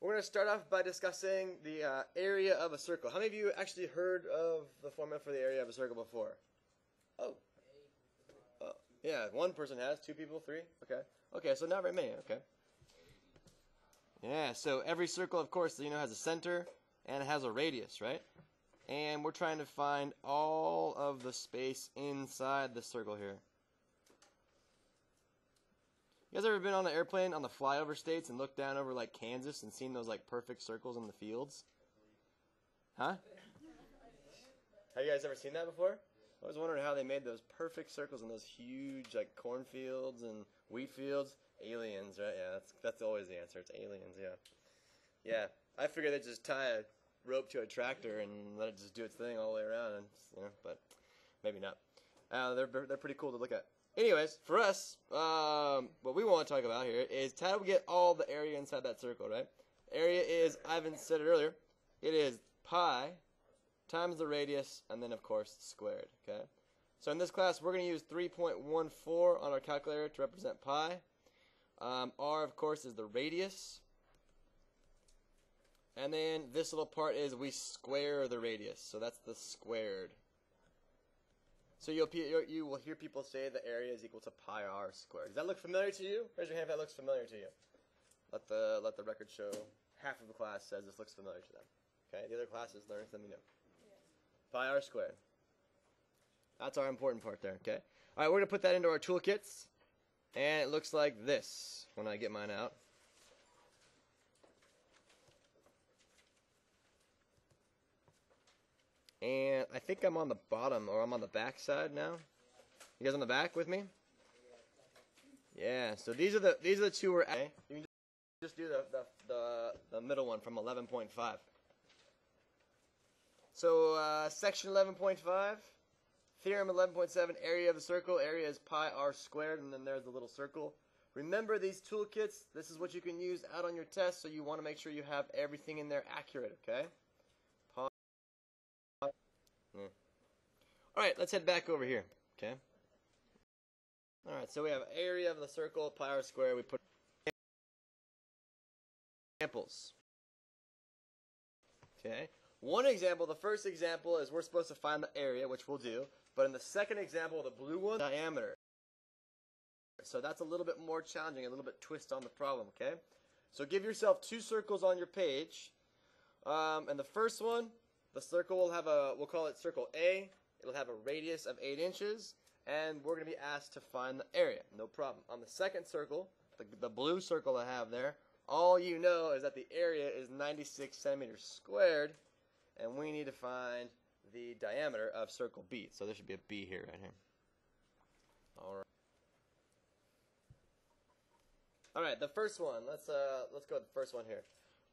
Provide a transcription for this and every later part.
we're going to start off by discussing the area of a circle. How many of you actually heard of the formula for the area of a circle before? Oh. Yeah, one person has. 2 people? 3? Okay. Okay, so not very many. Okay. Yeah, so every circle, of course, has a center and it has a radius, right? And we're trying to find all of the space inside the circle here. You guys ever been on an airplane on the flyover states and looked down over like Kansas and seen those like perfect circles in the fields? Huh? Have you guys ever seen that before? I was wondering how they made those perfect circles in those huge like cornfields and wheat fields. Aliens, right? Yeah, that's always the answer. It's aliens, yeah. Yeah, I figured they'd just tie a rope to a tractor and let it just do its thing all the way around, and but maybe not. They're pretty cool to look at. Anyways, for us, what we want to talk about here is how do we get all the area inside that circle, right? Area is, Ivan said it earlier, it is pi times the radius, and then, of course, squared, okay? So in this class, we're going to use 3.14 on our calculator to represent pi. R, of course, is the radius. And then this little part is we square the radius, so that's the squared. So you will hear people say the area is equal to pi r squared. Does that look familiar to you? Raise your hand if that looks familiar to you. Let the record show half of the class says this looks familiar to them. Okay, the other classes learn, let me know. Pi r squared. That's our important part there, okay? All right, we're going to put that into our toolkits, and it looks like this when I get mine out. And I think I'm on the bottom, or I'm on the back side now. You guys on the back with me? Yeah, so these are the two we're at. You can just do the middle one from 11.5. So section 11.5, theorem 11.7, area of the circle. Area is pi r squared, and then there's the little circle. Remember these toolkits. This is what you can use out on your test, so you want to make sure you have everything in there accurate, okay? All right, let's head back over here, okay? All right, so we have area of the circle, pi r squared. We put examples, okay? One example, the first example is we're supposed to find the area, which we'll do. But in the second example, the blue one, diameter. So that's a little bit more challenging, a little bit twist on the problem, okay? So give yourself 2 circles on your page. And the first one, the circle will have we'll call it circle A. It'll have a radius of 8 inches. And we're going to be asked to find the area. No problem. On the second circle, the blue circle I have there, all you know is that the area is 96 centimeters squared. And we need to find the diameter of circle B. So there should be a B here, right here. All right, the first one. Let's go with the first one here.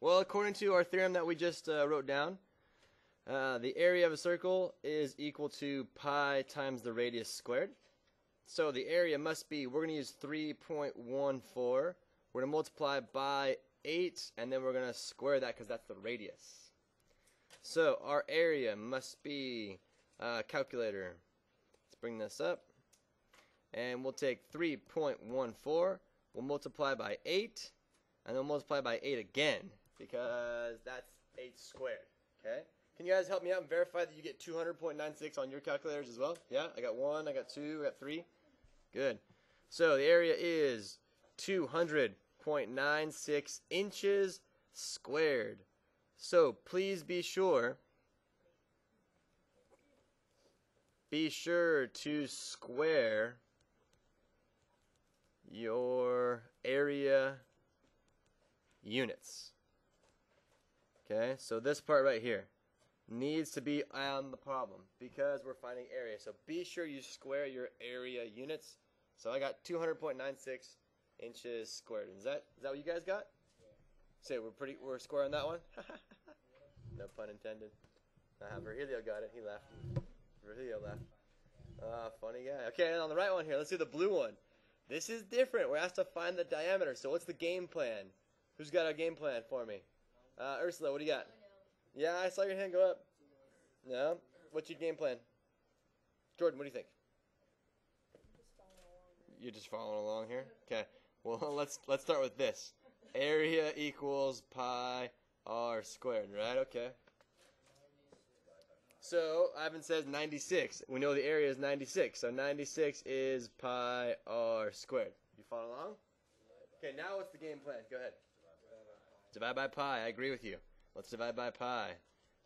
Well, according to our theorem that we just wrote down, the area of a circle is equal to pi times the radius squared. So the area must be, we're going to use 3.14. We're going to multiply by 8, and then we're going to square that because that's the radius. So our area must be, calculator, let's bring this up, and we'll take 3.14, we'll multiply by 8, and then we'll multiply by 8 again, because that's 8 squared, okay? Can you guys help me out and verify that you get 200.96 on your calculators as well? Yeah, I got 1, I got 2, I got 3. Good. So the area is 200.96 inches squared. So please be sure to square your area units. Okay, so this part right here needs to be on the problem because we're finding area. So be sure you square your area units. So I got 200.96 inches squared. Is that what you guys got? Say we're square on that one. No pun intended. Virgilio got it. He laughed. Virgilio laughed. Funny guy. Okay, and on the right one here, let's do the blue one. This is different. We're asked to find the diameter. So what's the game plan? Who's got a game plan for me? Ursula, what do you got? Yeah, I saw your hand go up. No? What's your game plan? Jordan, what do you think? You're just following along here? Okay. Well, let's start with this. Area equals pi r squared, right? Okay. So Ivan says 96. We know the area is 96. So 96 is pi r squared. You follow along? Okay, now what's the game plan? Go ahead. Divide by pi. I agree with you. Let's divide by pi.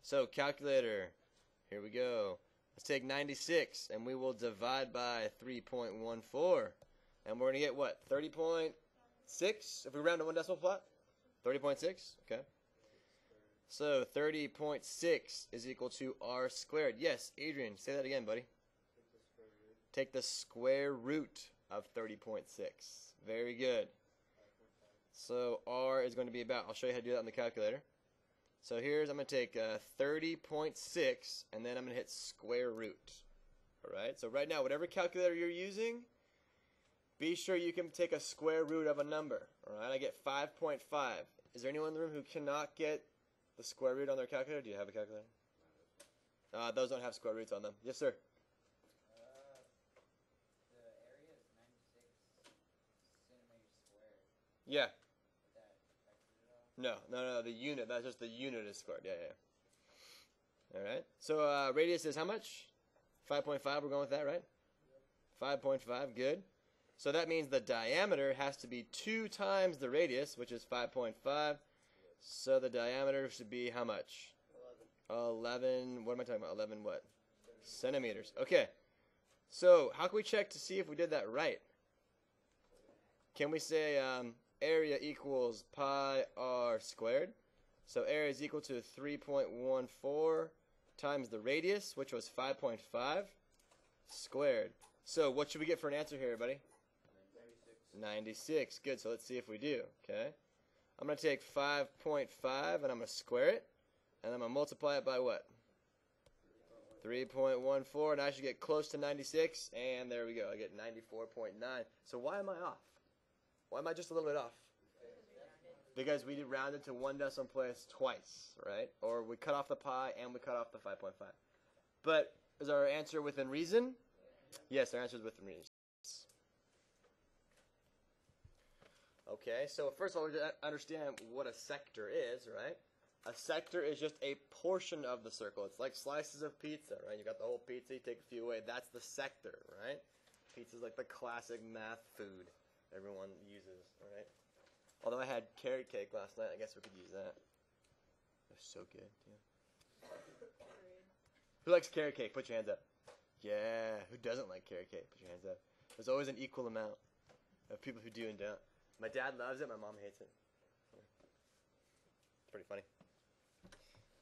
So calculator. Here we go. Let's take 96 and we will divide by 3.14. And we're going to get what? 30.6 if we round to one decimal plot? 30.6? Okay. So 30.6 is equal to r squared. Yes, Adrian, say that again, buddy. Take the square root of 30.6. Very good. So r is going to be about, I'll show you how to do that on the calculator. So I'm going to take 30.6, and then I'm going to hit square root. All right, so right now, whatever calculator you're using, be sure you can take a square root of a number. All right, I get 5.5. Is there anyone in the room who cannot get the square root on their calculator? Do you have a calculator? Those don't have square roots on them. Yes, sir. The area is 96 centimeters squared. Yeah. Would that affect it at all? No. The unit. That's just the unit is squared. Yeah. All right. So radius is how much? 5.5. We're going with that, right? 5.5. Good. So that means the diameter has to be 2 times the radius, which is 5.5. So the diameter should be how much? 11. What am I talking about? 11 what? Centimeters. Okay. So how can we check to see if we did that right? Can we say area equals pi r squared? So area is equal to 3.14 times the radius, which was 5.5, squared. So what should we get for an answer here, everybody? 96. Good. So let's see if we do. Okay. I'm going to take 5.5 and I'm going to square it. And I'm going to multiply it by what? 3.14. And I should get close to 96. And there we go. I get 94.9. So why am I off? Why am I just a little bit off? Because we did round it to one decimal place twice, right? Or we cut off the pi and we cut off the 5.5. But is our answer within reason? Yes, our answer is within reason. Okay, so first of all, we understand what a sector is, right? A sector is just a portion of the circle. It's like slices of pizza, right? You got the whole pizza, you take a few away. That's the sector, right? Pizza's like the classic math food everyone uses, right? Although I had carrot cake last night, I guess we could use that. That's so good. Yeah. Who likes carrot cake? Put your hands up. Yeah, who doesn't like carrot cake? Put your hands up. There's always an equal amount of people who do and don't. My dad loves it, my mom hates it. It's pretty funny.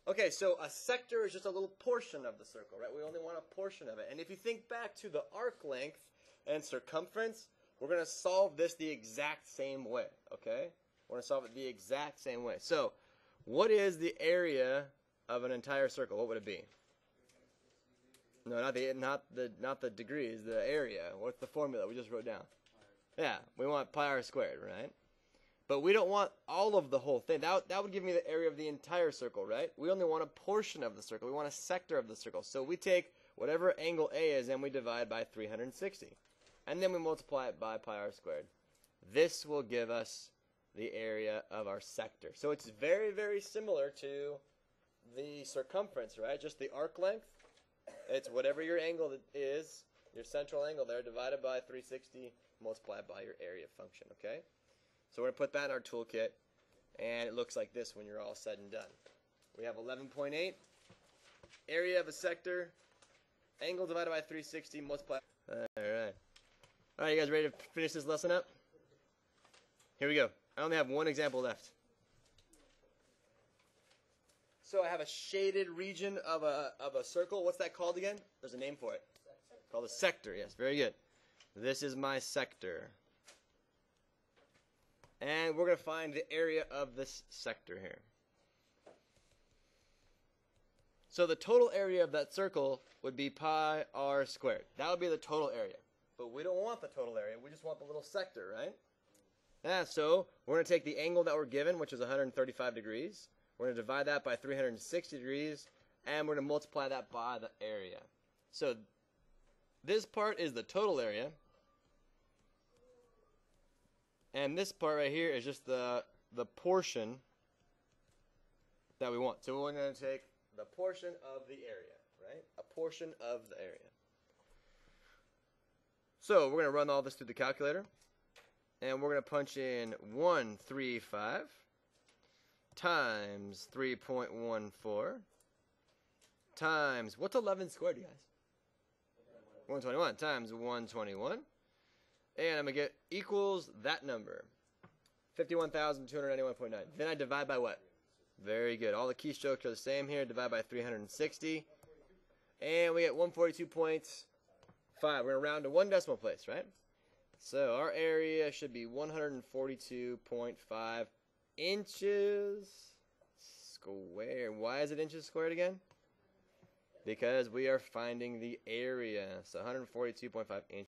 Okay, so a sector is just a little portion of the circle, right? We only want a portion of it. And if you think back to the arc length and circumference, we're going to solve this the exact same way, okay? We're going to solve it the exact same way. So, what is the area of an entire circle? What would it be? No, not the degrees, the area. What's the formula we just wrote down? Yeah, we want pi r squared, right? But we don't want all of the whole thing. That would give me the area of the entire circle, right? We only want a portion of the circle. We want a sector of the circle. So we take whatever angle A is and we divide by 360. And then we multiply it by pi r squared. This will give us the area of our sector. So it's very, very similar to the circumference, right? Just the arc length. It's whatever your angle is, your central angle there, divided by 360, multiplied by your area function, okay? So we're going to put that in our toolkit, and it looks like this when you're all said and done. We have 11.8, area of a sector, angle divided by 360, multiplied. All right. All right, you guys ready to finish this lesson up? Here we go. I only have one example left. So I have a shaded region of a circle. What's that called again? There's a name for it. Called a sector. Yes, very good. This is my sector. And we're going to find the area of this sector here. So the total area of that circle would be pi r squared. That would be the total area. But we don't want the total area. We just want the little sector, right? Yeah, so we're going to take the angle that we're given, which is 135 degrees. We're going to divide that by 360 degrees, and we're going to multiply that by the area. So this part is the total area. And this part right here is just the the portion that we want. So we're going to take the portion of the area, right? A portion of the area. So we're going to run all this through the calculator. And we're going to punch in 135 times 3.14 times, what's 11 squared, you guys? 121 times 121. And I'm going to get equals that number, 51,291.9. Then I divide by what? Very good. All the keystrokes are the same here. Divide by 360. And we get 142.5. We're going to round to one decimal place, right? So our area should be 142.5 inches squared. Why is it inches squared again? Because we are finding the area. So 142.5 inches.